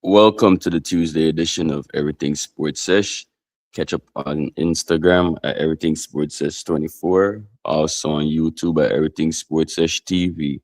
Welcome to the Tuesday edition of Everything Sports Sesh. Catch up on Instagram at Everything Sports Sesh 24. Also on YouTube at Everything Sports Sesh TV.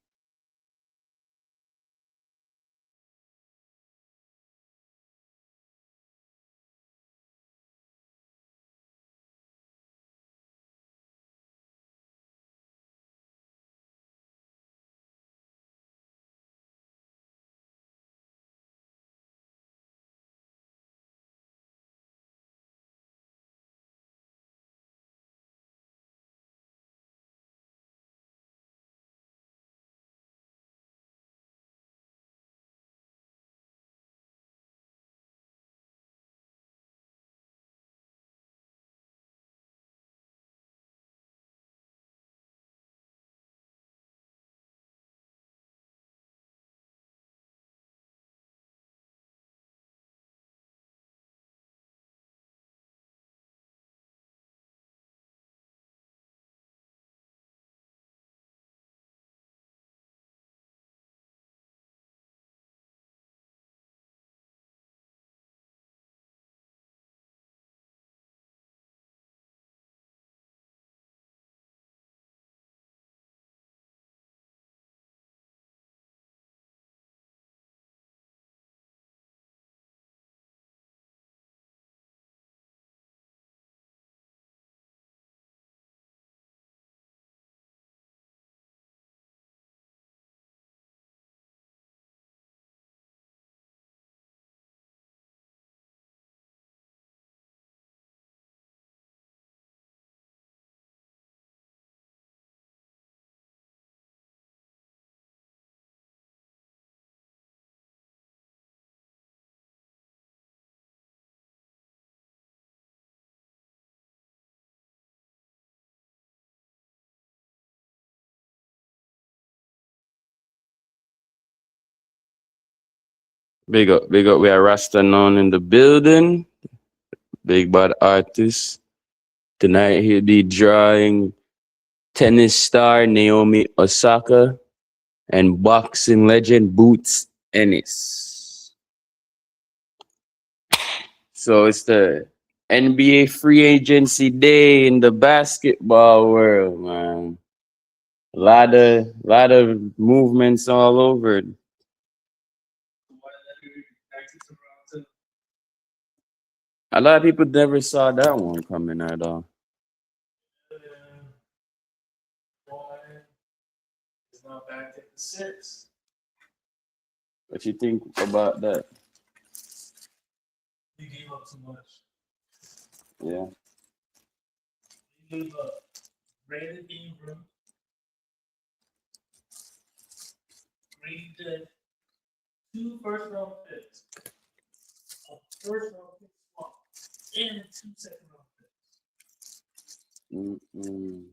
Big up. We are Rasta known in the building. Big bad artist. Tonight he'll be drawing tennis star Naomi Osaka and boxing legend Boots Ennis. So it's the NBA free agency day in the basketball world, man. A lot of movements all over. A lot of people never saw that one coming at all. What you think about that? Yeah. Mm-mm.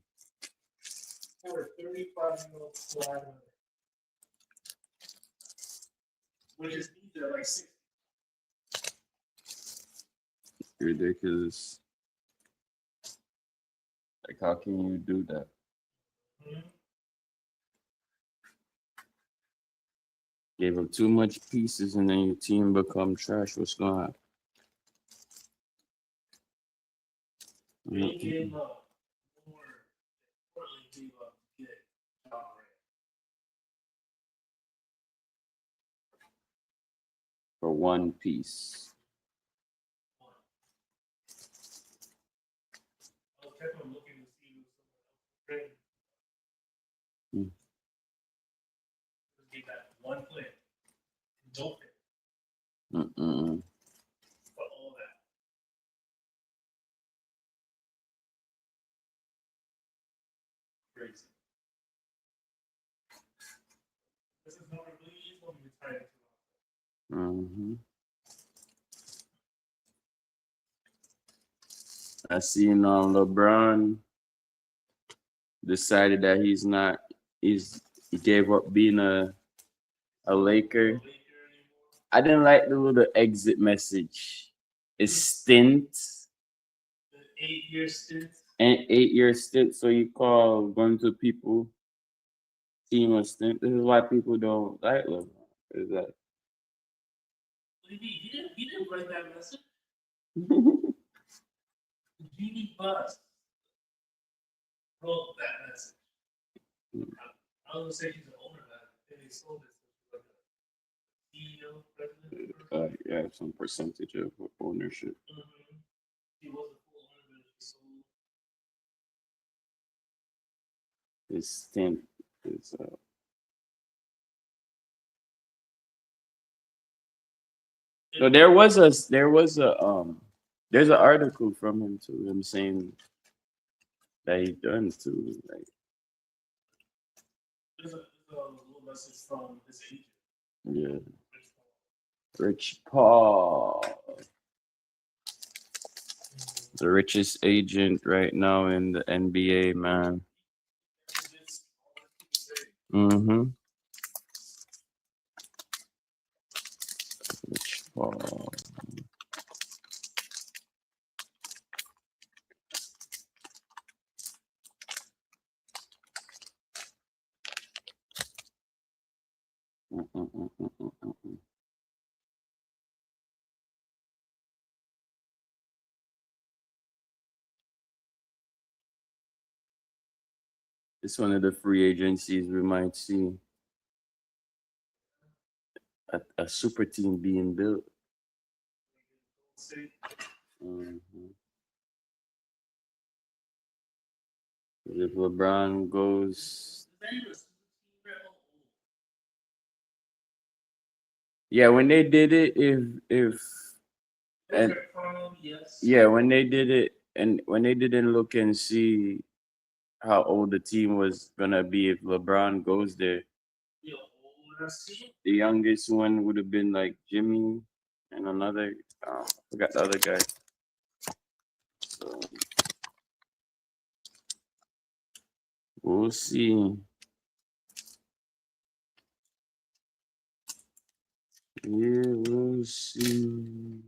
Ridiculous. Like, how can you do that? Gave up too much pieces and then your team become trash. What's going on? For one piece. Mm. Mm-mm. Mm-hmm. I seen LeBron decided that he gave up being a Laker. I didn't like the little exit message. It's stint and 8 year stint. So you call going to people team a stint. This is why people don't like LeBron. Is that Yeah, some percentage of ownership. His stint is so there's an article from him too, him saying that he done too. Like yeah. Rich Paul. The richest agent right now in the NBA, man. Mm-hmm. Rich Paul. Mm-mm-mm-mm-mm-mm. It's one of the free agencies we might see a super team being built. Mhm. If LeBron goes, yeah, when they did it, if and yeah, when they did it, and when they didn't look and see how old the team was gonna be if LeBron goes there, the youngest one would have been like Jimmy and another. I forgot the other guy. So we'll see. Yeah, we'll see.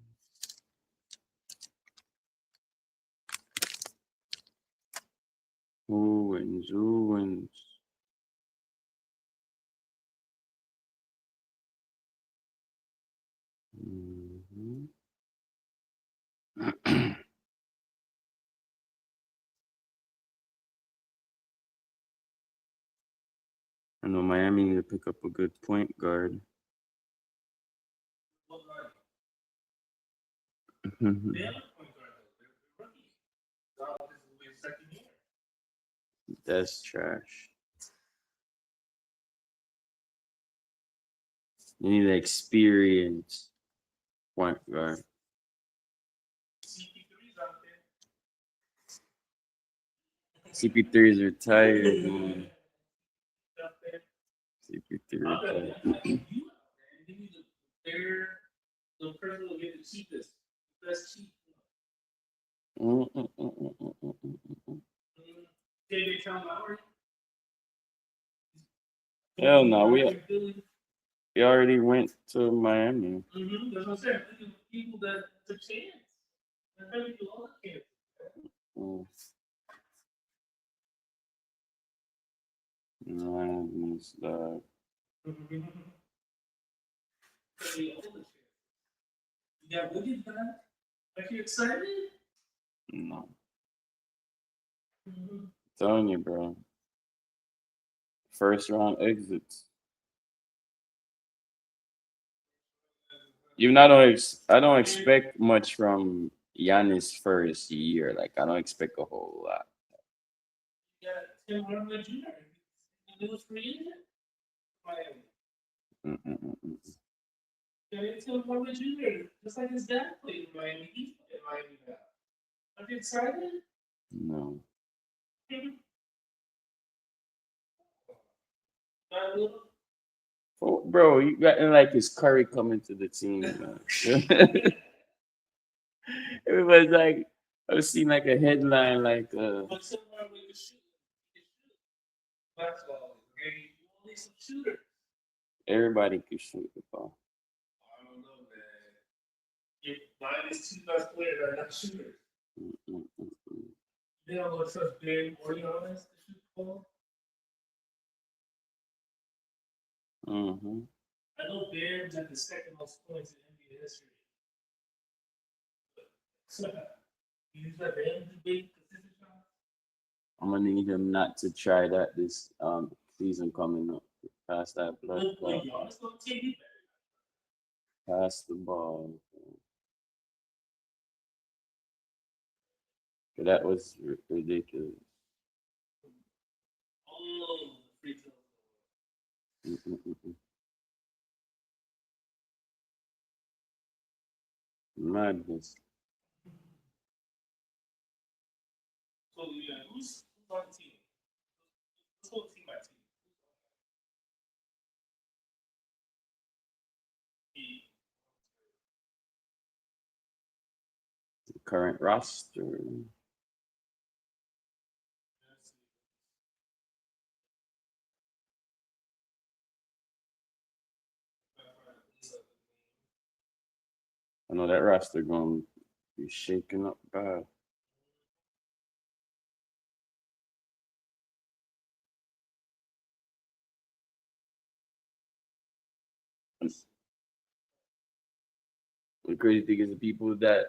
Who wins? Who wins? Mhm. I know Miami need to pick up a good point guard. That's trash. You need experience point guard. CP3 is retired, man. CP3 retired. Mm, mm, mm, mm, mm, mm, mm, mm. Hell no, we already went to Miami. Mm, no, it's, no. Telling you, bro. First round exits. I don't expect much from Giannis first year. Like I don't expect a whole lot. Mm-mm-mm-mm. No. Oh, bro, you got like his Curry coming to the team. Man. It was like I was seeing like a headline like everybody could shoot the ball. Mm-mm-mm-mm. Mhm. I'm gonna need him not to try that this season coming up. Pass that blood clot. Pass the ball. That was ridiculous. Mm-mm-mm. Madness. Current roster. I know that roster gonna be shaking up bad. The crazy thing is the people that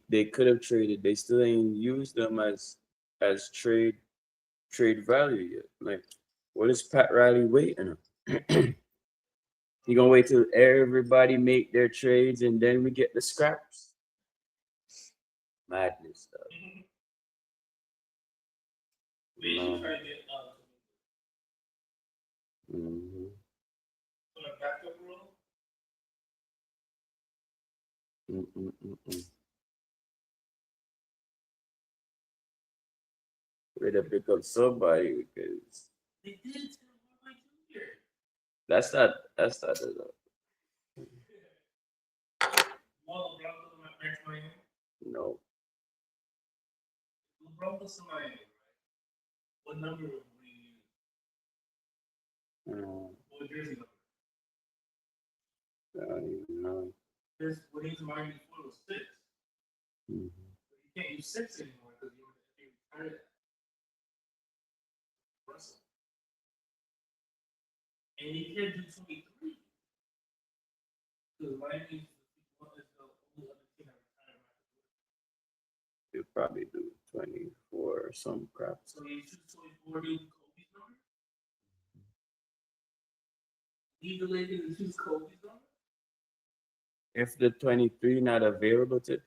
they could have traded, they still ain't used them as trade value yet. Like, what is Pat Riley waiting on? He gonna wait till everybody make their trades and then we get the scraps? Madness stuff. No. Mm-hmm. Mm-mm-mm-mm. Way to pick up somebody because that's not enough. No. Mm, I don't even know. Mhm. He'll probably do 24 or some crap. If the 23 not available to,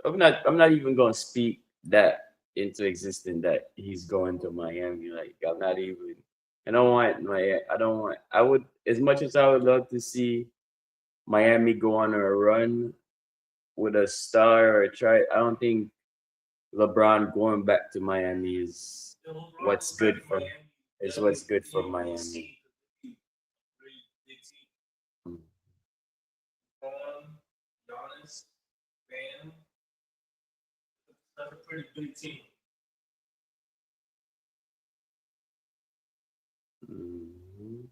I'm not even gonna speak that into existence that he's going to Miami. Like I'm not even I would, as much as I would love to see Miami go on a run with a star or a try, I don't think LeBron going back to Miami what's good for what's good for Miami. Mm. Mhm.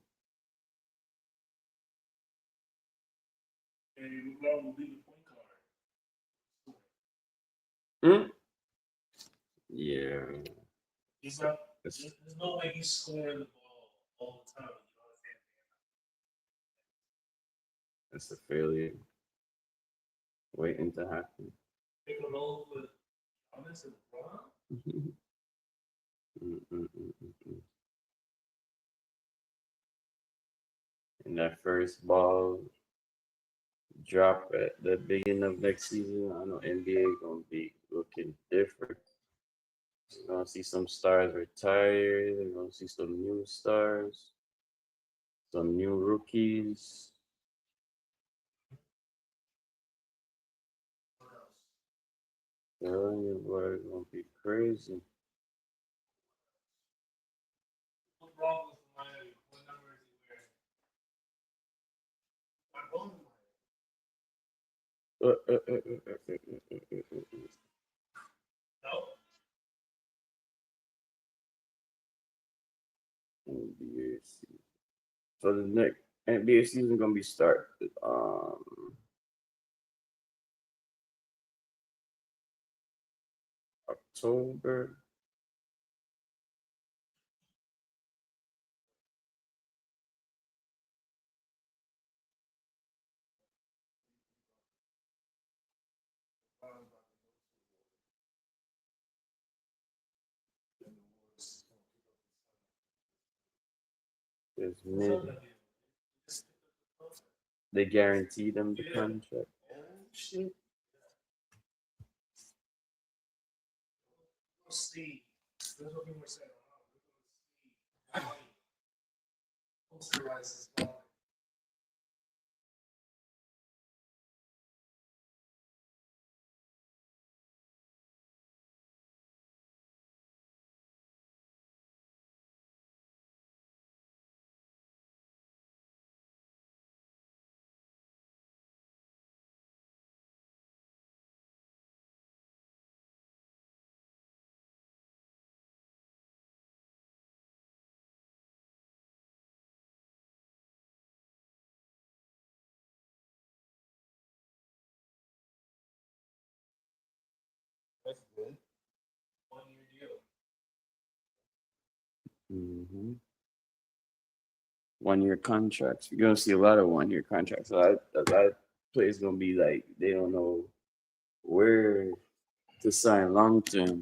Mm. Yeah. It's- It's a failure waiting to happen. Mm, mm, mm, mm, mm. And that first ball drop at the beginning of next season, I know NBA gonna be looking different. You're gonna see some stars retire. You're gonna see some new stars, some new rookies. Telling you, boy, it's gonna be crazy. NBA season. So the next NBA season gonna be started October. Because they guarantee them the contract. Shit. That's good. 1 year deal. Mm-hmm. 1 year contracts. You're gonna see a lot of 1 year contracts. A lot of players gonna be like they don't know where to sign long term.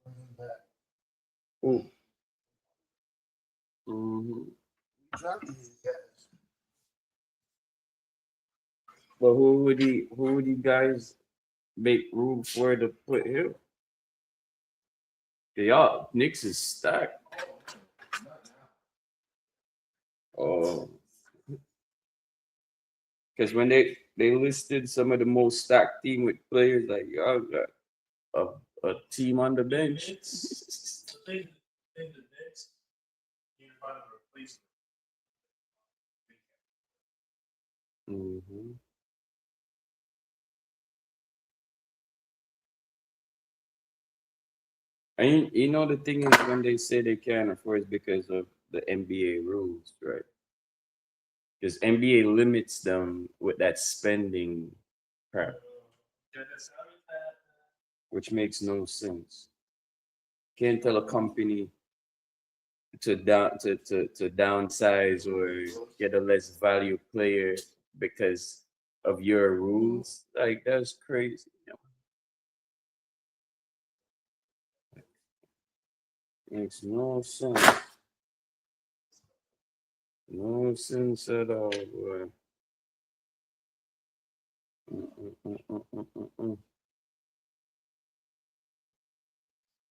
Bring him back. Oh. Mm-hmm. Drafted these guys. But who would you guys make room for to put him? Y'all, Knicks is stacked. Oh, because when they listed some of the most stacked team with players, like y'all got a team on the bench. Mm-hmm. And you know the thing is when they say they can't afford it's because of the NBA rules, right? Because NBA limits them with that spending crap, which makes no sense. Can't tell a company to downsize or get a less value player because of your rules. Like that's crazy. Makes no sense. No sense at all, boy.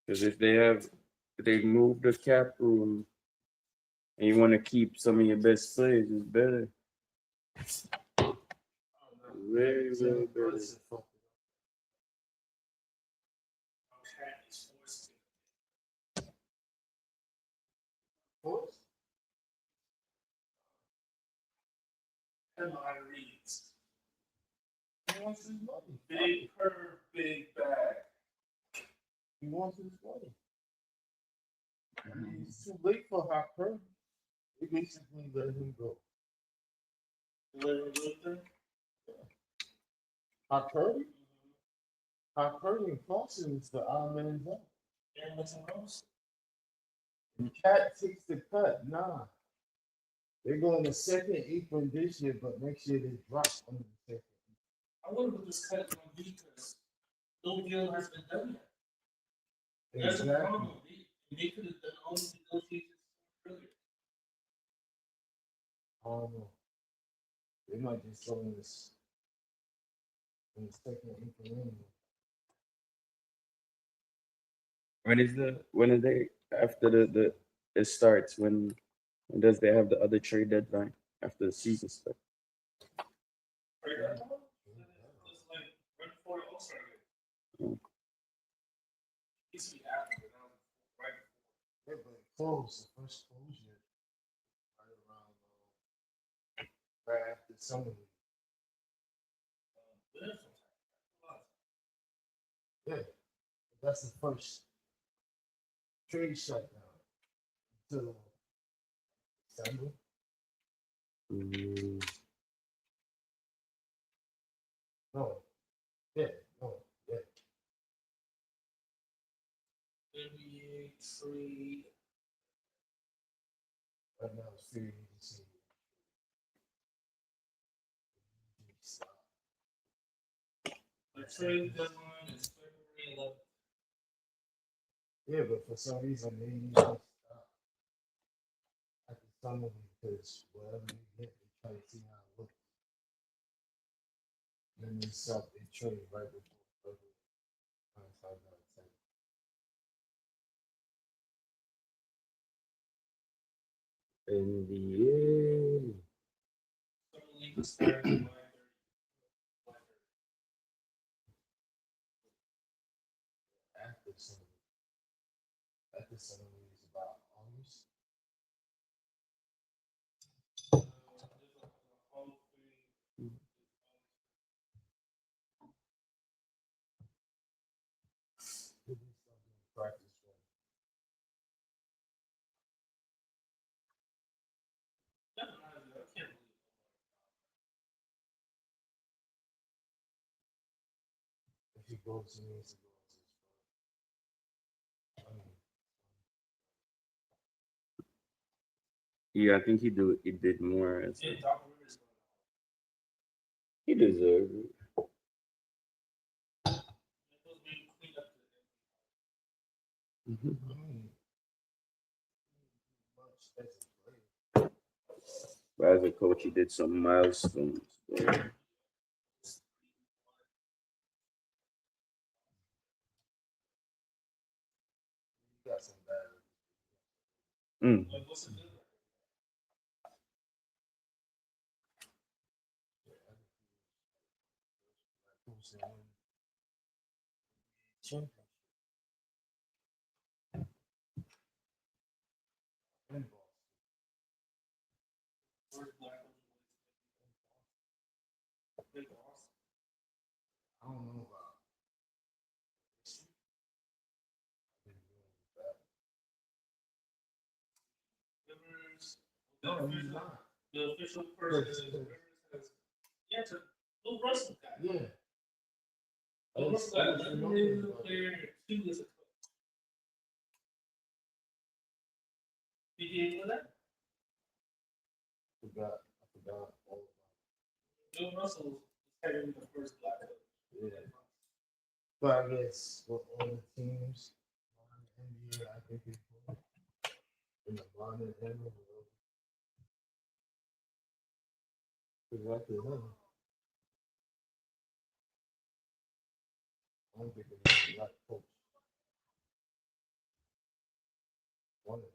Because if they move the cap room and you want to keep some of your best players, it's better. Very, very better. He wants his money. Big curve, big bag. He wants his money. It's too late for Hopper. They basically let him go. Let him go there? Hopper? Hopper and Clausen is the odd man's out. And what's else? The cat takes the cut. Nah. They're going to second apron this year, but next year they drop under the second. I wonder what this cut is going to be because no deal has been done yet. That's a problem. They could have done all the negotiations earlier. I don't know. They might be throwing this in the second apron anyway. When is they after the it starts when does they have the other trade deadline after the season starts? Mm. Yeah, but it closed, the first closure right around right after summer league. Yeah, that's the first trade shutdown until December. Mm. No, yeah, no, yeah. NBA trade. Right now it's free agency. The trade deadline is February 11th. Yeah, but for some reason they usually stop at the summer because whatever they get, they try to see how it looks. Then they stop, they trade right before February. Outside that, NBA. after summer, after summer is about August. They do start doing practice run. If he goes, he needs to go to his phone. I mean, Yeah, I think he did more. He deserved it. Mhm. I mean, much as a player. But as a coach, he did some milestones. So. He got some bad. Mm. Who's the championship? In Boston. I don't know about history. I've been doing that. No, he's not. Yeah. I forgot all about it. Yeah. But I guess with all the teams in the NBA, I think they put in the modern era, exactly him. I don't think it's a black coach. One of them.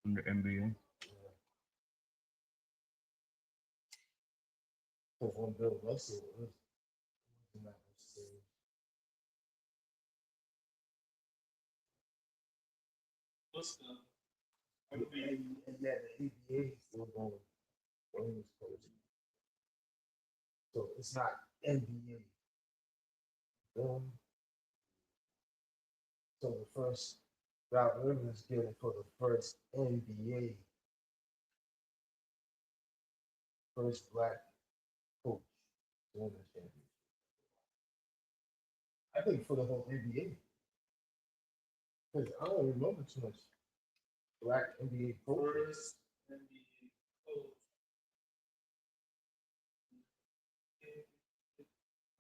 In the NBA. Yeah. Because when Bill Russell was in that series, and yet the ABA is still going when he was coaching. So it's not NBA. So the first Doc Rivers get it for the first NBA, first black coach to win the championship. I think for the whole NBA, because I don't remember too much black NBA coaches.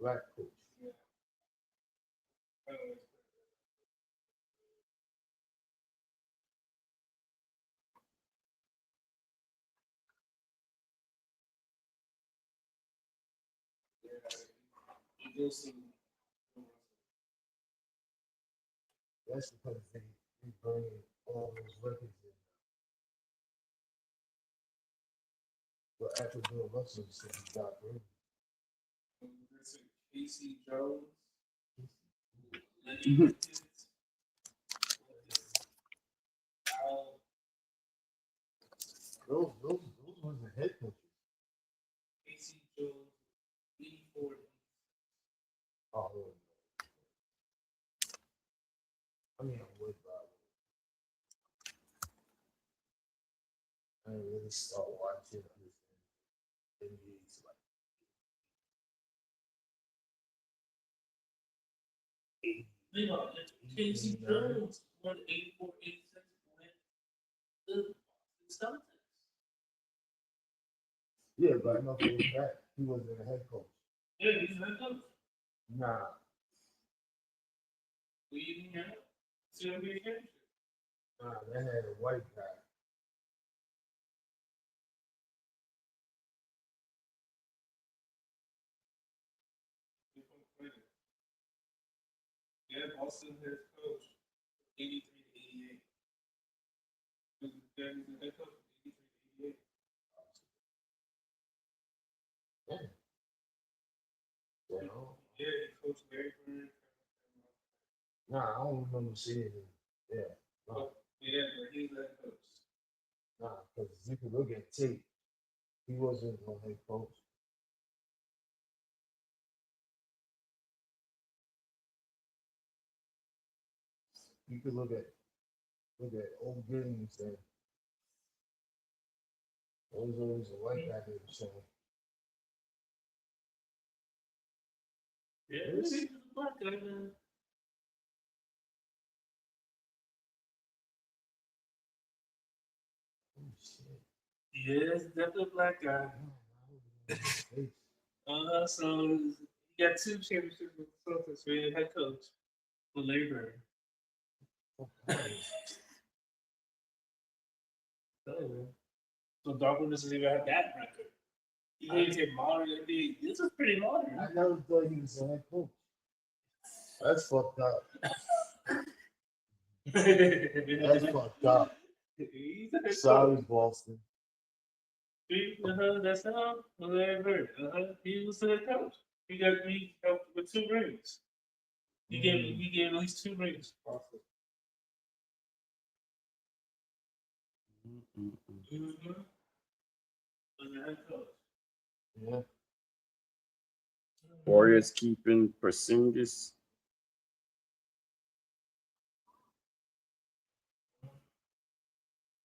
Black coach. That's because they bring all those records in. But after Bill Russell said he got rid of Mhm. those was the head coaches. Oh, really? I mean, I'm with Bob. I didn't really start watching NBA till like 80, 89. Yeah, but I know for a fact he wasn't a head coach. Nah, Nah, they had a white guy. Yeah. Nah, I don't remember seeing him. Yeah. Nah, nah, because you can look at tape. He wasn't on head coach. You could look at old games and there was always a white guy there showing. Oh shit. Face. I never thought he was a head coach. That's fucked up. That's fucked up. Sorry, Boston. Yeah. Warriors keeping Porzingis.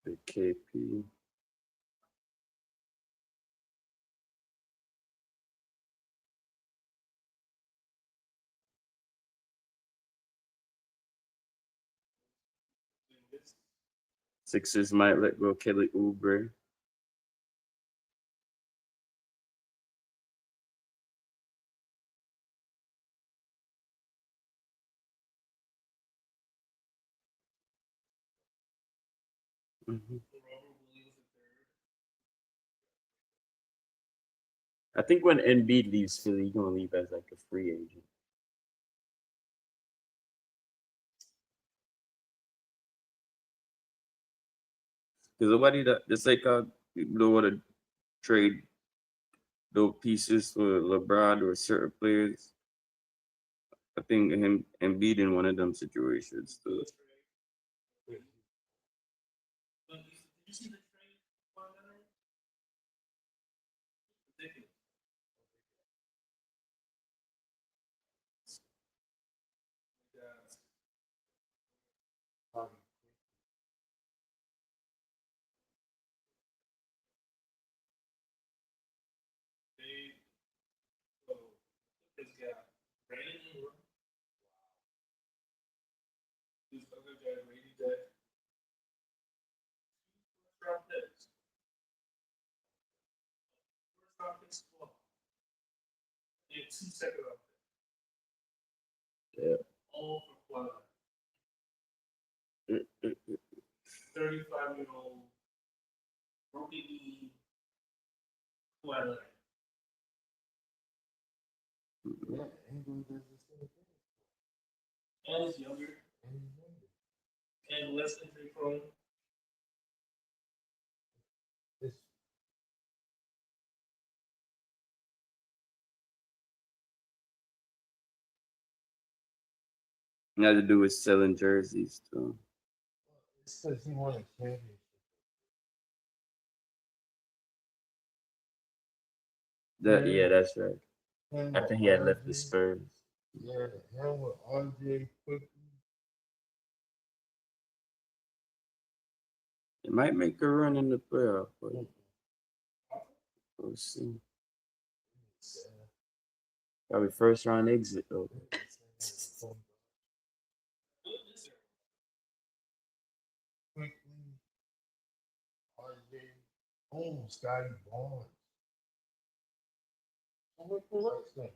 The KP. Sixers might let go Kelly Oubre. Mhm. I think when Embiid leaves Philly, he's gonna leave as like a free agent. Because nobody that just like people don't want to trade those pieces for LeBron or certain players. I think him Embiid in one of them situations. So. Yeah. Mm-mm. Yeah. England does the same thing. And he's younger. It's It had to do with selling jerseys too. it's because he won a championship. Yeah, that's right. Him After with he had left the RJ. Spurs. Yeah, him with RJ quickly. It might make a run in the playoff, but we'll see. Probably first round exit though. Quickly, RJ. Oh, Scotty Barnes. Oh, what's that?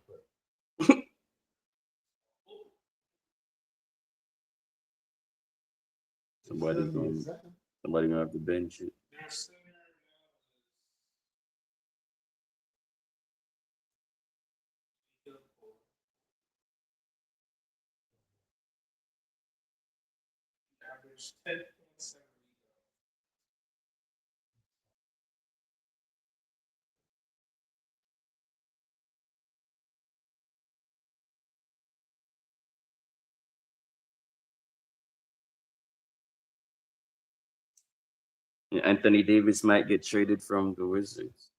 Somebody's going. Somebody gonna have to bench it. Yeah, Anthony Davis might get traded from the Wizards.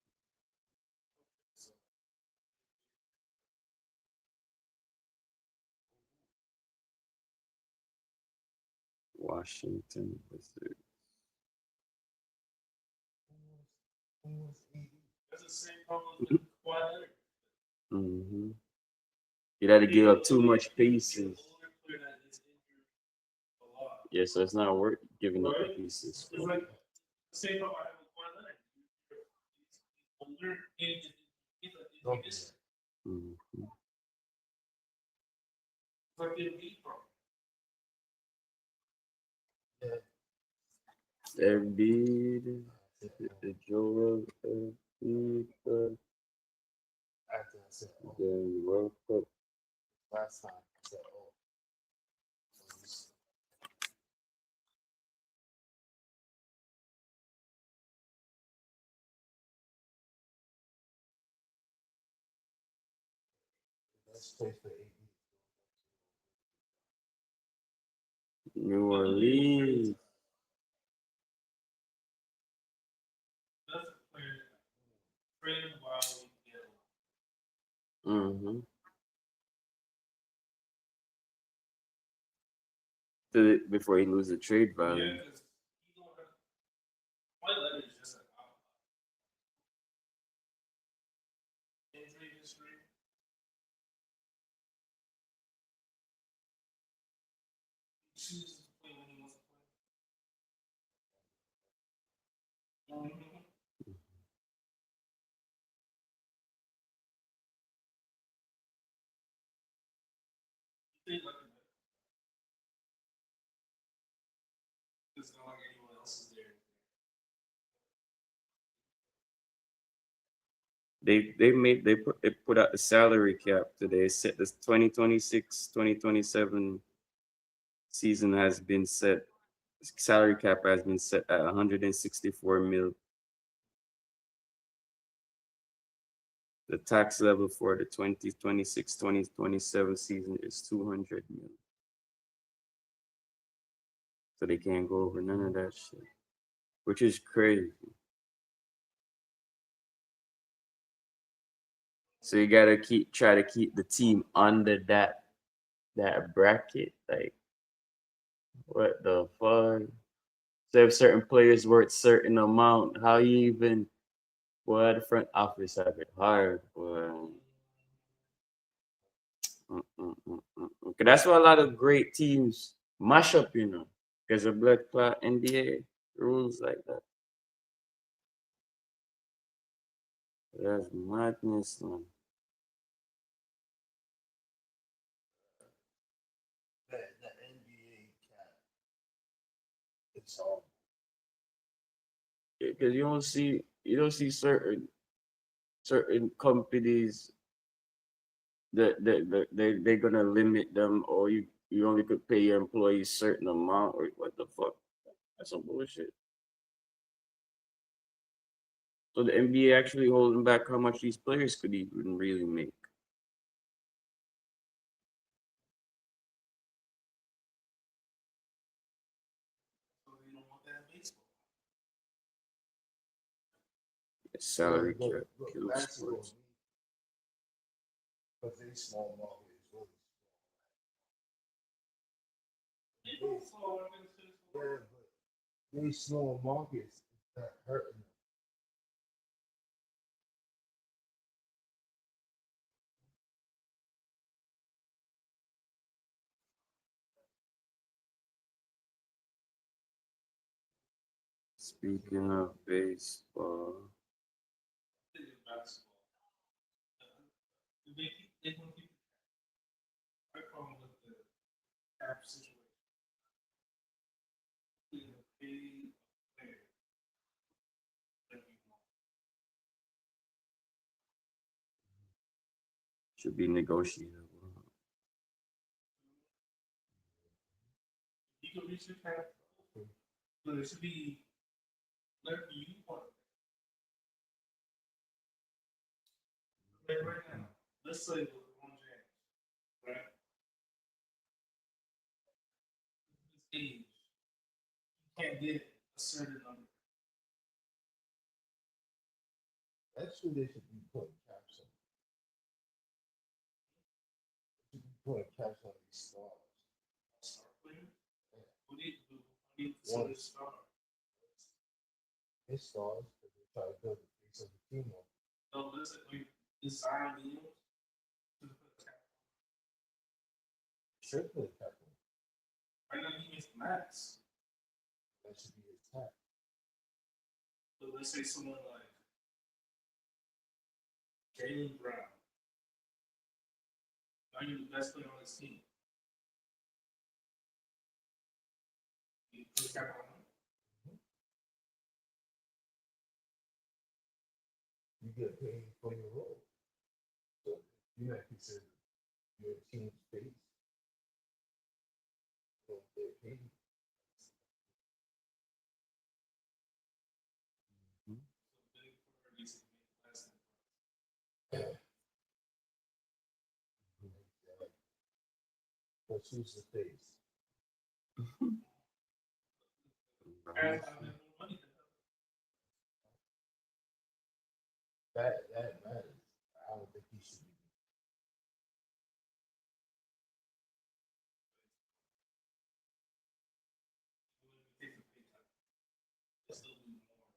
Washington Wizards. Mm-hmm. You had to give up too much pieces. Yeah, so it's not worth giving up the pieces. Mhm. Embiid, Joel Embiid, the World Cup. Last time I said, oh, let's play for 8 years. New Orleans. Mm-hmm. Before he loses the trade value. They put out the salary cap today. Set the 2026-2027 season has been set. Salary cap has been set at 164 mil. The tax level for the 2026-2027 season is 200 mil. So they can't go over none of that shit, which is crazy. So you gotta try to keep the team under that bracket. Like what the fuck? So if certain players worth certain amount, how you even boy the front office have it hard, boy. Okay, that's why a lot of great teams mash up, because of blood clot NBA rules like that. That's madness, man. The NBA cap, it's all. Because you don't see certain companies they're gonna limit them, or you only could pay your employees certain amount, or what the fuck? That's some bullshit. So the NBA actually holding back how much these players could even really make. Salary cap kills Basketball, sports. but they small market is really yeah, but they small markets that hurting them. Speaking of baseball, should be negotiable. You can reach your cap, but it should be whatever you want. Like right now, let's say LeBron James, right? His age, you can't get a certain number. That's who they should be putting caps on. They should be putting caps on these stars. Star player. Who need to One. consider star? His stars, because they try to build the face of the team up. No, listen, we design deals to put a cap. Should put a cap on. Right now, he makes the max. That should be his cap. But let's say someone like Jalen Brown. Now you're the best player on his team. You put a cap on him. You get paid for your role. So you're not considered your team's face. So they're paid. So big player needs to make less than But who's the face? Parents have more money than him. That matters. I don't think he should be. He wouldn't be taking a pay cut. He'll still do more.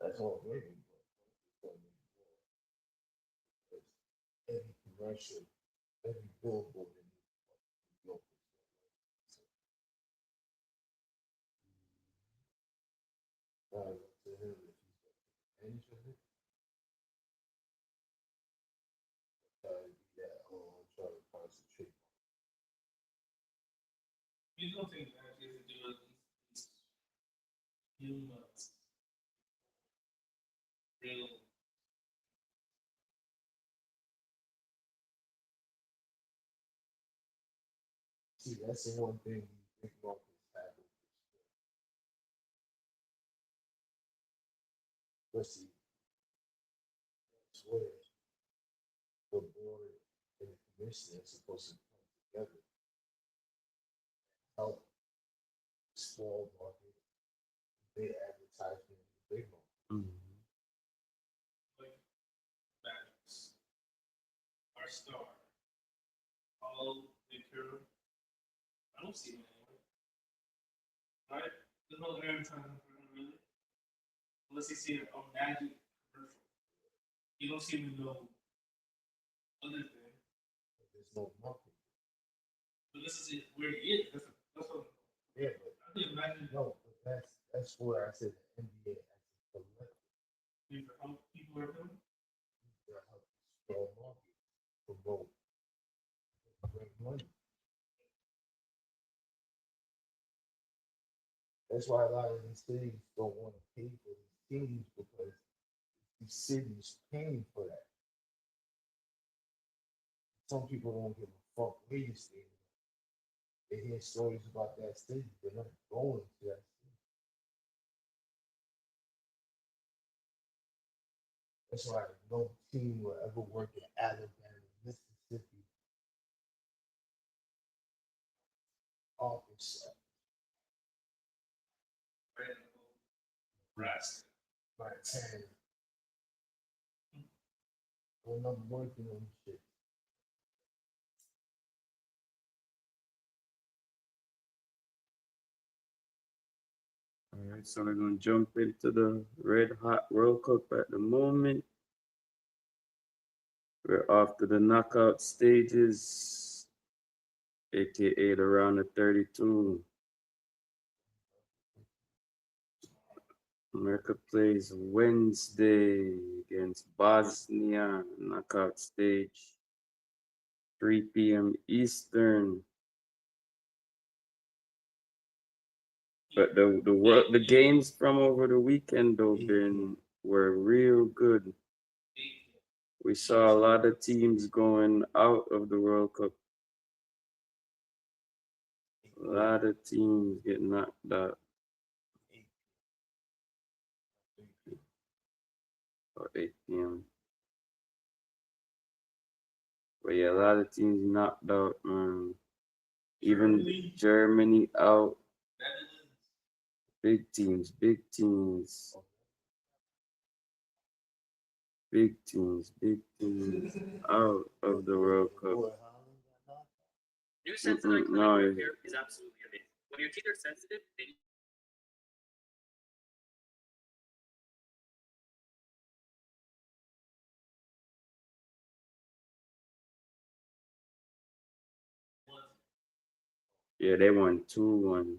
That's all waiting for. Every commercial, every billboard in New York. Up to him if he's got advantage of it. Yeah, I'm trying to concentrate. You don't think that he has to do it these few months. Real. See, that's the one thing these big markets have with this sport. Especially that's where the board and the commission are supposed to come together, help small market, big advertisement, in the big market. Mhm. Like Mavericks, our star, all the pure. I don't see him anywhere. Right? There's no advertising for him really. Unless you see a magic commercial. You don't see him in no other thing. But there's no market. But this is it, where he is. That's what Yeah, but I can imagine no, but that's where I said the NBA as a collective if how people are doing. to help the small market promote, bring money. That's why a lot of these cities don't want to pay for these teams because these cities paying for that. Some people don't give a fuck where you stay. They hear stories about that city, they're not going to that city. That's why no team will ever work in Alabama, Mississippi, Arkansas, Rest. Montana. When I'm working on shit. All right, so we're gonna jump into the Red Hot World Cup at the moment. We're off to the knockout stages, aka the round of 32. America plays Wednesday against Bosnia, knockout stage, 3 p.m. Eastern. But the games from over the weekend though were real good. We saw a lot of teams going out of the World Cup. A lot of teams get knocked out. Or 8 p.m. But yeah, a lot of teams knocked out, man. Even Germany out. Big teams, big teams, big teams, big teams out of the World Cup. New Sensodyne No, Clinic Hair Care is absolutely amazing. When your teeth are sensitive, they yeah, they won 2-1.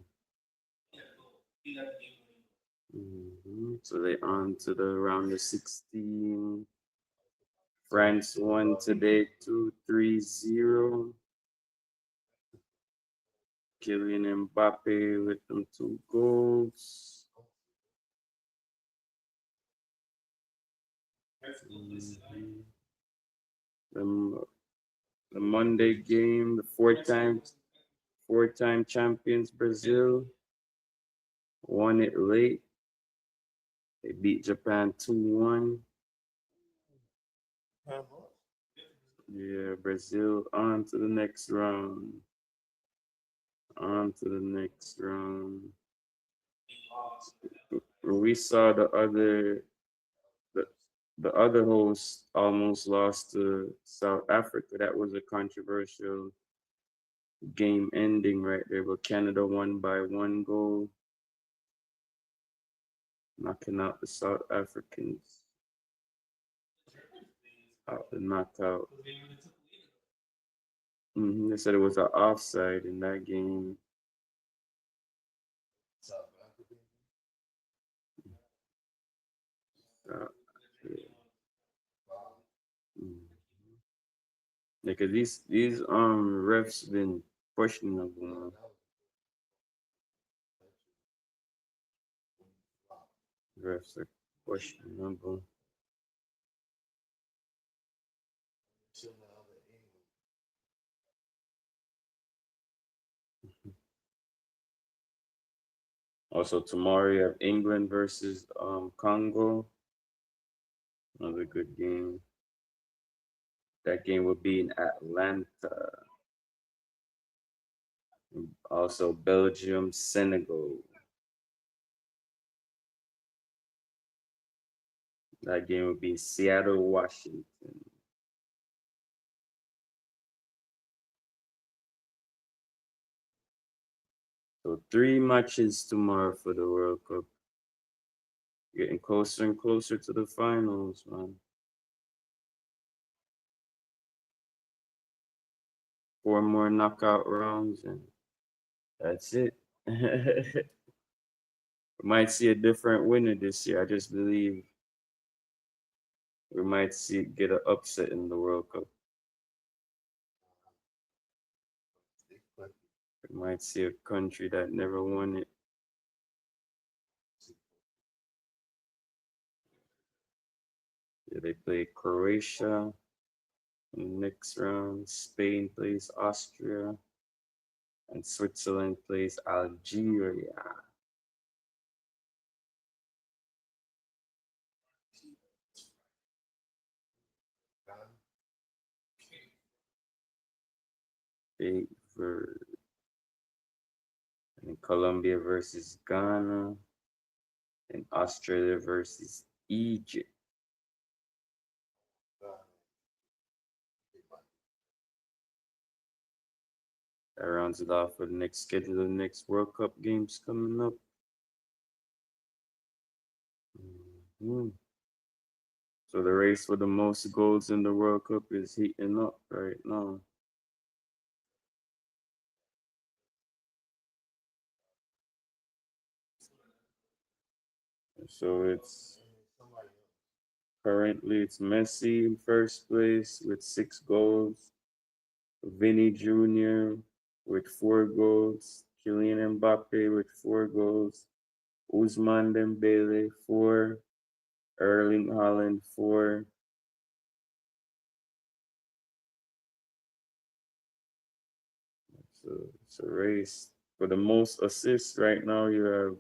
So they on to the round of 16. France won today 2-3-0. Kylian Mbappe with them 2 goals. The Monday game, the four-time champions Brazil won it late. They beat Japan 2-1. Yeah, Brazil on to the next round. On to the next round. We saw the other host almost lost to South Africa. That was a controversial game ending right there, but Canada won by 1 goal, knocking out the South Africans out the knockout. They said it was an offside in that game. Yeah. Because these refs been questionable. Refs are questionable. Also tomorrow you have England versus Congo. Another good game. That game will be in Atlanta. Also Belgium, Senegal. That game will be in Seattle, Washington. So 3 matches tomorrow for the World Cup. Getting closer and closer to the finals, man. 4 more knockout rounds and that's it. We might see a different winner this year. I just believe we might get an upset in the World Cup. We might see a country that never won it. Yeah, they play Croatia in the next round. Spain plays Austria. And Switzerland plays Algeria. Big Bird. And Colombia versus Ghana. And Australia versus Egypt. That rounds it off for the next schedule of the next World Cup games coming up. So the race for the most goals in the World Cup is heating up right now. So currently it's Messi in first place with 6 goals. Vinny Jr. with 4 goals. Kylian Mbappe with 4 goals. Usman Dembele 4. Erling Haaland 4. So it's a race. For the most assists right now, you have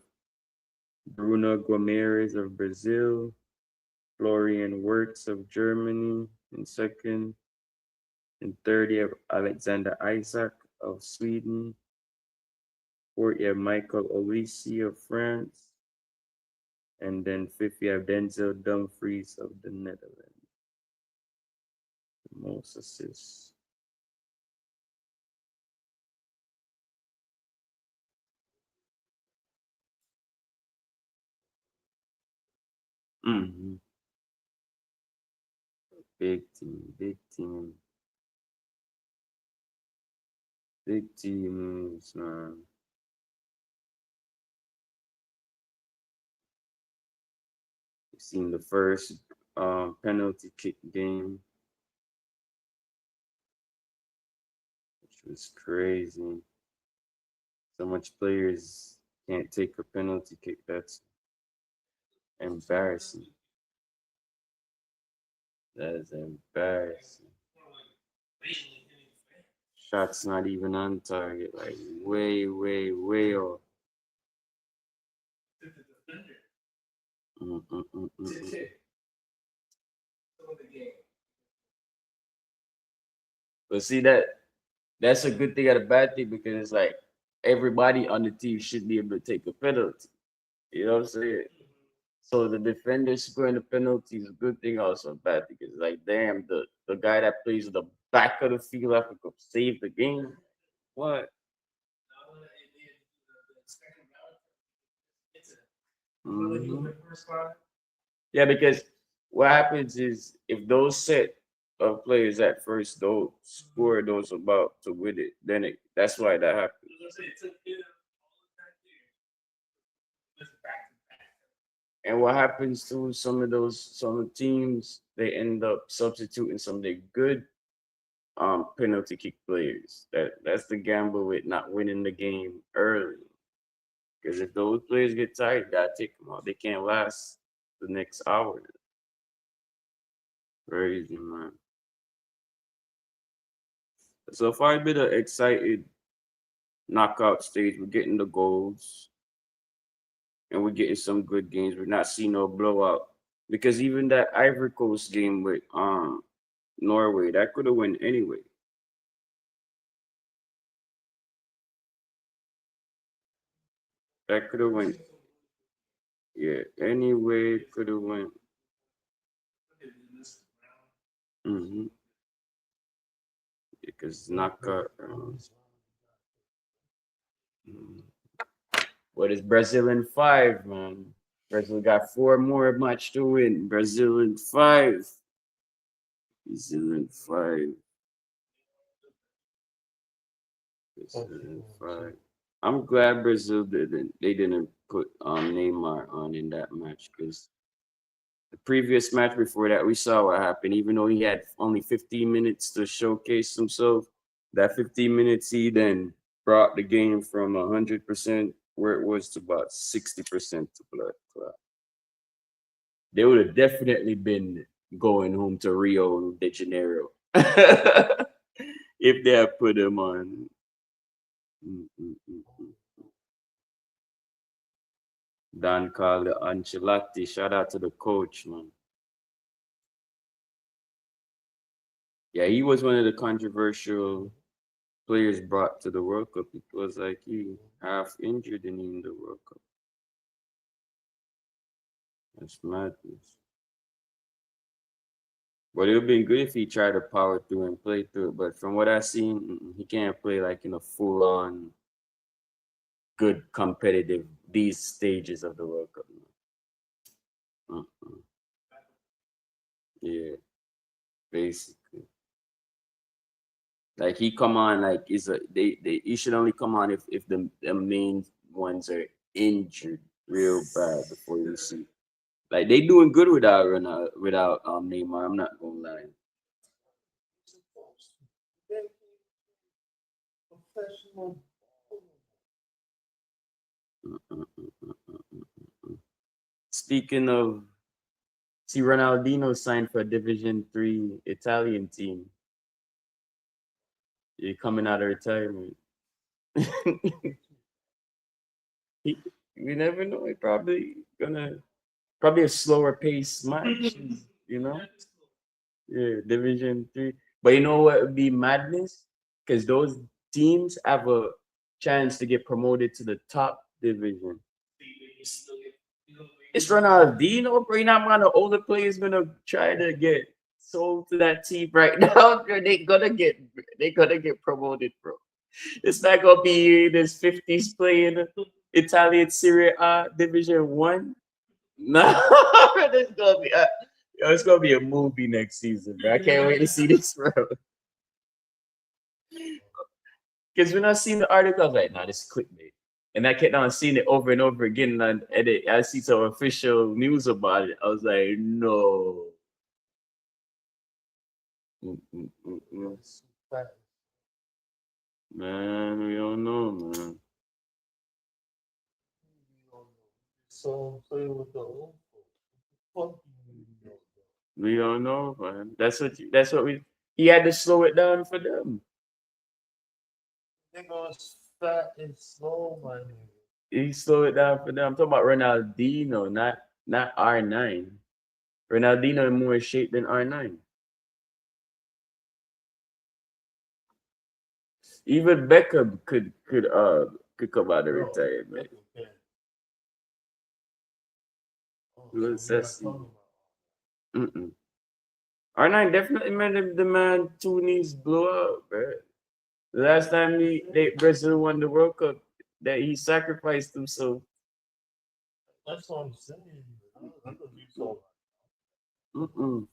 Bruno Gomes of Brazil, Florian Wirtz of Germany in second. In third, you have Alexander Isaac of Sweden. Fourth, you have Michael Olise of France. And then fifth, you have Denzel Dumfries of the Netherlands. The most assists. Mm-hmm. Big team, big team. Big teams, man. We've seen the first penalty kick game, which was crazy. So much players can't take a penalty kick. That's embarrassing. That is embarrassing. Shots not even on target, like way, way, way off. Mm. But see that's a good thing and a bad thing because it's like everybody on the team should be able to take a penalty. You know what I'm saying? So the defender scoring the penalty is a good thing, also a bad thing. Because like, damn, the guy that plays the back of the field have to go save the game. What? Mhm. Yeah, because what happens is if those set of players at first don't score those about to win it, then that's why that happens. And what happens to some teams, they end up substituting some of their good penalty kick players. That's the gamble with not winning the game early. Because if those players get tired, you gotta take them out. They can't last the next hour. Crazy, man. So far, I've been an excited knockout stage. We're getting the goals, and we're getting some good games. We're not seeing no blowout. Because even that Ivory Coast game with Norway, that could have went anyway. That could have went, yeah, anyway, could have went. Mm-hmm. Because knockout. Mm. What is Brazil in 5, man? Brazil got 4 more match to win. Brazil in 5. Brazil in 5. Brazil in 5. I'm glad Brazil didn't. They didn't put Neymar on in that match because the previous match before that we saw what happened. Even though he had only 15 minutes to showcase himself, that 15 minutes he then brought the game from 100% where it was to about 60% to blood clot. They would have definitely been going home to Rio de Janeiro if they had put him on. Mm. Don Carlo Ancelotti, shout out to the coach, man. Yeah, he was one of the controversial players brought to the World Cup. It was like he half injured in the World Cup. That's madness. But it would have been good if he tried to power through and play through it. But from what I've seen, he can't play like in a full on good competitive these stages of the World Cup. Mm-mm. Yeah, basically. Like he come on like is a they he should only come on if the main ones are injured real bad before you see. Like they doing good without without Neymar. I'm not gonna lie. Professional. Speaking of, see Ronaldinho signed for a Division 3 Italian team. He coming out of retirement. he, we never know. He probably a slower pace match. You know, yeah, Division 3. But you know what would be madness? Because those teams have a chance to get promoted to the top division. It's Ronaldinho, bro. You're not man, the older players gonna try to get sold to that team right now. They gonna get promoted, bro. It's not gonna be this 50s playing Italian Serie A Division 1. No, it's gonna be a movie next season, bro. I can't wait to see this, bro. Because when I seen the article, I was like, nah, this is clickbait. And I kept on seeing it over and over again. And I see some official news about it. I was like, no. That's fact. Man, we don't know, man. So play with the old folks. Fuck you. We don't know, man. He had to slow it down for them. They gonna fat and slow, my nigga. He slowed it down for them. I'm talking about Ronaldinho, not R9. Ronaldinho in more shape than R9. Even Beckham could come out of No, retirement. okay. Oh, Let's so we not see. talking Mm-mm. R9 definitely made the man two knees blow up, bro. The last time Brazil won the World Cup, that he sacrificed himself. That's what I'm saying. I know you so Mm-mm.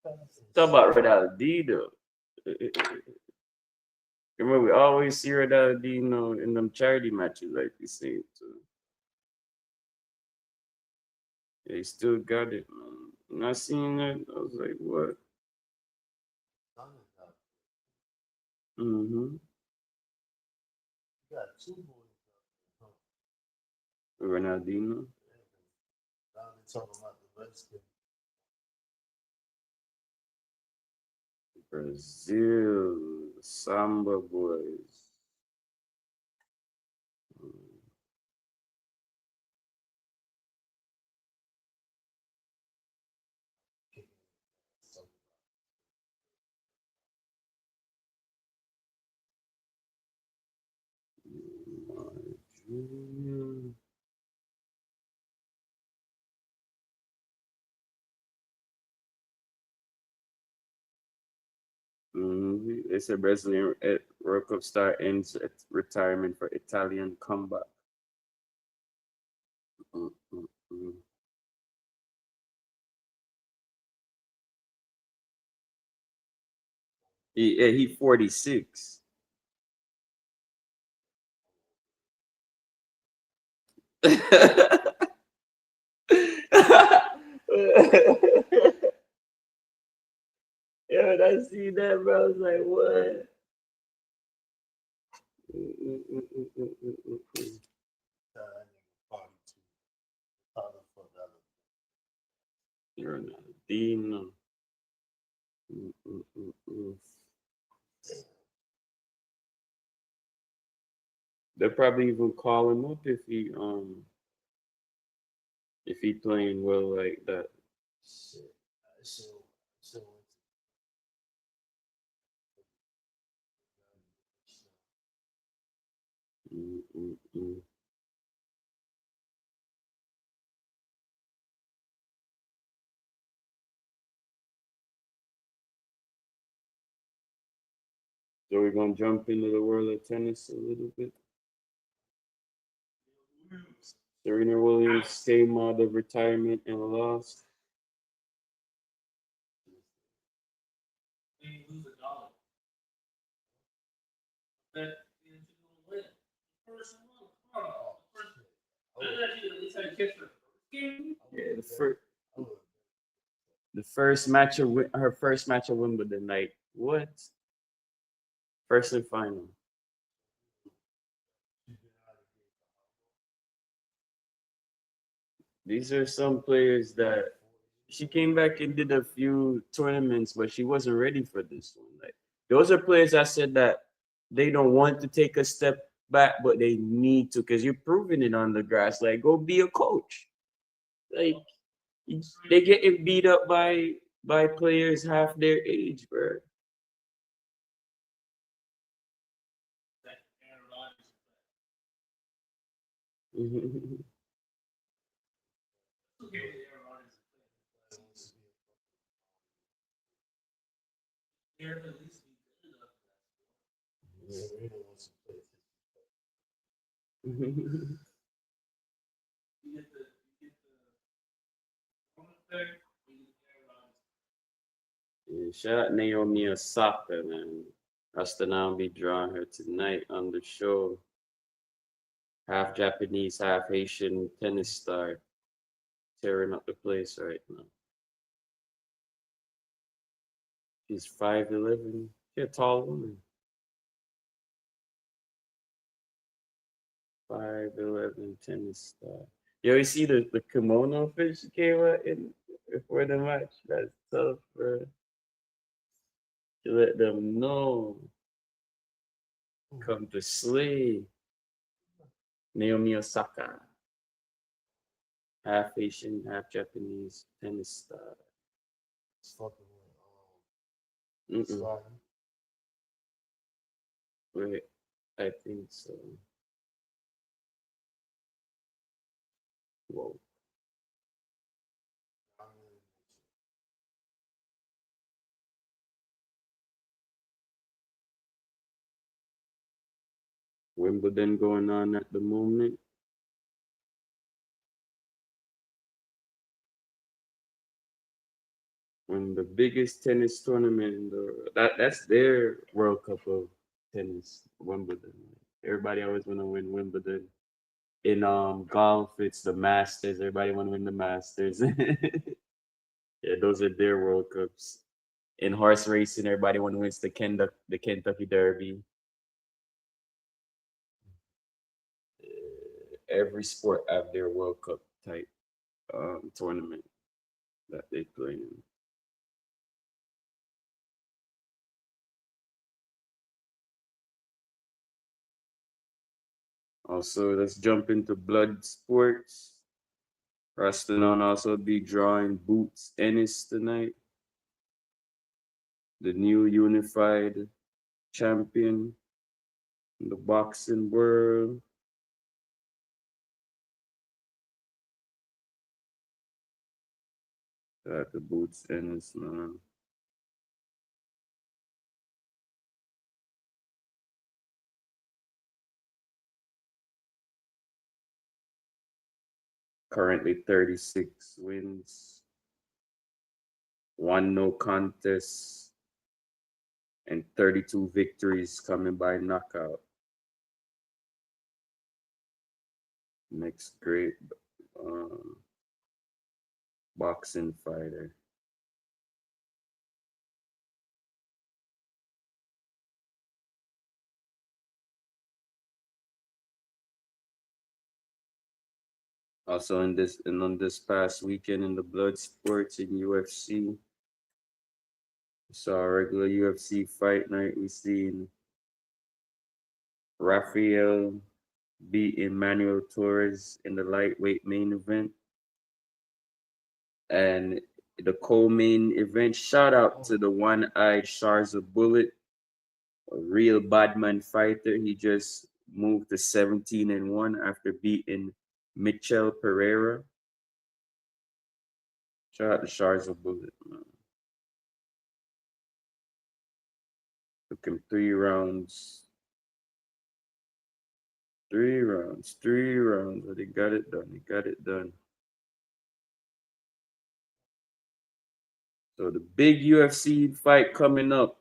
fast and Talk about Ronaldinho. Remember, we always see Ronaldinho in them charity matches, like you say. So yeah, he still got it, man. When I seen that, I was like, what? slow. You Mm-hmm. got two boys out Ronaldinho. there. Now they talking about the Mexican. Brazil, Samba Boys. It's a Brazilian World Cup star ends at retirement for Italian comeback. Mm, mm, mm. He 46. Yeah, when I see that, bro, I was like, what? That nigga 42. Probably for that. Ronaldinho. Mm, mm, mm, mm. They'll probably even call him up if he playing well like that. Shit. So Mm, mm, mm. So we're gonna jump into the world of tennis a little bit. Serena Williams came out of retirement and lost. Then you lose $1. That means you're gonna win. First one. Oh, first one. Then actually, at least I catch her first game. Yeah, the first match of her first match of Wimbledon. Like what? First and final. these are some players that she came back and did a few tournaments, but she wasn't ready for this one. Like those are players I said that they don't want to take a step back, but they need to because you're proving it on the grass. Like go be a coach. Like they getting beat up by players half their age, bro. That Aaron Rodgers. Okay, Aaron Rodgers. Aaron at least be good enough. Yeah, we don't want to play. On the third, we get Aaron Rodgers. Yeah, shout out Naomi Osaka, man. Astana be drawing her tonight on the show. Half Japanese, half Haitian tennis star, tearing up the place right now. She's 5'11". She's a tall woman. 5'11" tennis star. You always see the kimono fit she came out in before the match. That's tough, bro. To let them know. Come to slay. Naomi Osaka. Half Asian, half Japanese tennis star. It's fucking Mm-mm. sliding. Wait, I think so. Whoa. Wimbledon going on at the moment. One of the biggest tennis tournament in the that's their World Cup of tennis, Wimbledon. Everybody always want to win Wimbledon. In golf, it's the Masters. Everybody want to win the Masters. Yeah, those are their World Cups. In horse racing, everybody want to win the Kentucky Derby. Every sport have their World Cup type tournament that they play in. Also, let's jump into blood sports. Rastanon also be drawing Boots Ennis tonight, the new unified champion in the boxing world. The Boots Ennis, man. Currently 36 wins, one no contest, and 32 victories coming by knockout. Next great um, boxing fighter. Also in this and on this past weekend in the blood sports in UFC, we saw a regular UFC fight night. We seen Rafael beat Emmanuel Torres in the lightweight main event. And the co-main event, shout out to the one-eyed Sharza Bullet, a real badman fighter. He just moved to 17-1 after beating Mitchell Pereira. Shout out to Sharza Bullet, man. Took him 3 rounds. 3 rounds, but he got it done. He got it done. So the big UFC fight coming up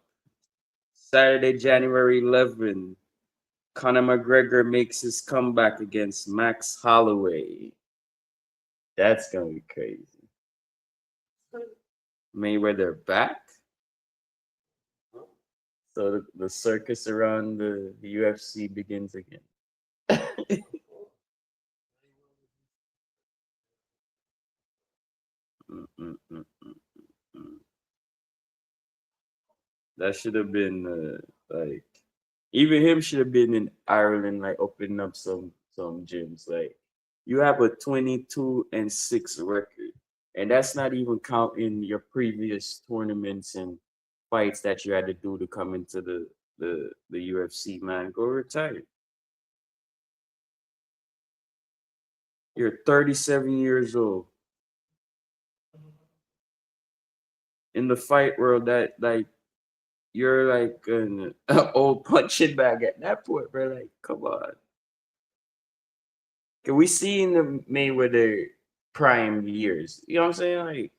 Saturday, January 11th. Conor McGregor makes his comeback against Max Holloway. That's gonna be crazy. Mayweather back. So the circus around the UFC begins again. Mm, mm. That should have been like even him should have been in Ireland, like opening up some gyms. Like you have a 22-6 record, and that's not even counting your previous tournaments and fights that you had to do to come into the UFC. Man, go retire. You're 37 years old. In the fight world, that like you're like an old punching bag at that point, bro. Like, come on. Can we see in the Mayweather prime years? You know what I'm saying? Like,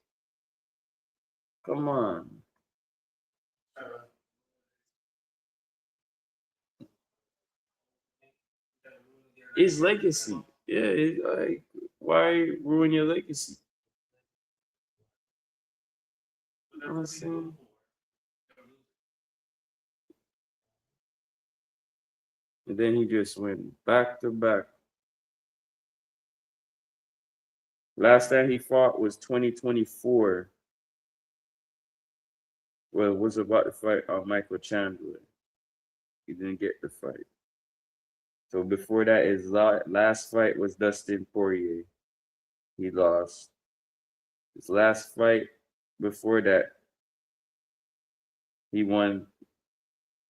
come on. His legacy. Yeah, like, why ruin your legacy? You know what I'm saying? And then he just went back to back. Last time he fought was 2024. Well, was about to fight Michael Chandler. He didn't get the fight. So before that, his last fight was Dustin Poirier. He lost. His last fight before that, he won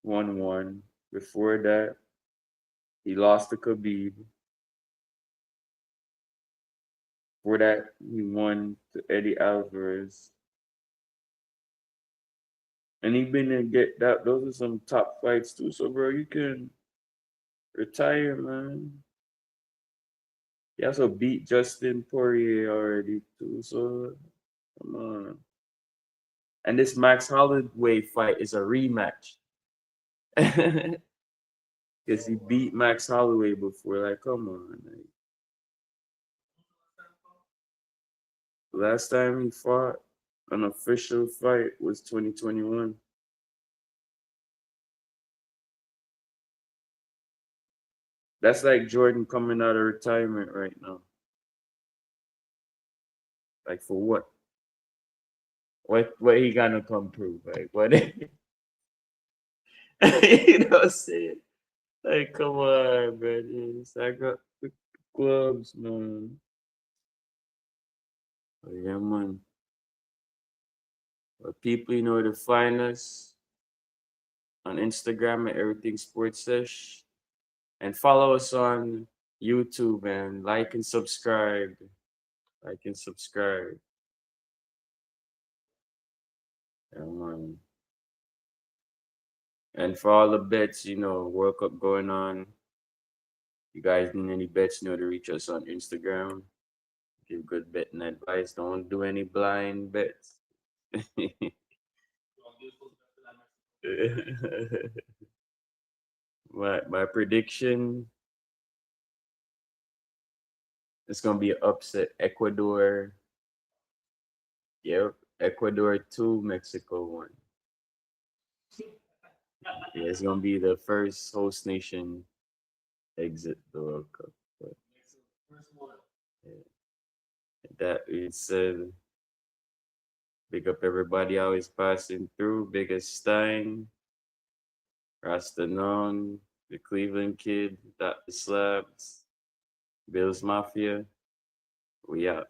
1-1. Before that, he lost to Khabib. Before that, he won to Eddie Alvarez. And he been to get that. Those are some top fights too. So, bro, you can retire, man. He also beat Justin Poirier already too. So, come on. And this Max Holloway fight is a rematch. Because he beat Max Holloway before. Like, come on. Like, last time he fought an official fight was 2021. That's like Jordan coming out of retirement right now. Like for what? What he gonna come prove? Like what? You know what I'm saying? Like come on, man. I got the gloves, man. But yeah, man. But people, you know where to find us on Instagram at Everything Sports Sesh. And follow us on YouTube and like and subscribe. Like and subscribe. Yeah, man. And for all the bets, you know, World Cup going on. You guys need any bets, you know, to reach us on Instagram. Give good betting advice. Don't do any blind bets. my prediction it's gonna be an upset. Ecuador. Yep. Ecuador 2, Mexico 1. Yeah, it's gonna be the first host nation exit the World Cup. But yeah, that being said, big up everybody always passing through. Biggest Stein, Rastanon, the Cleveland Kid, Dr. Slabs, Bills Mafia. We out.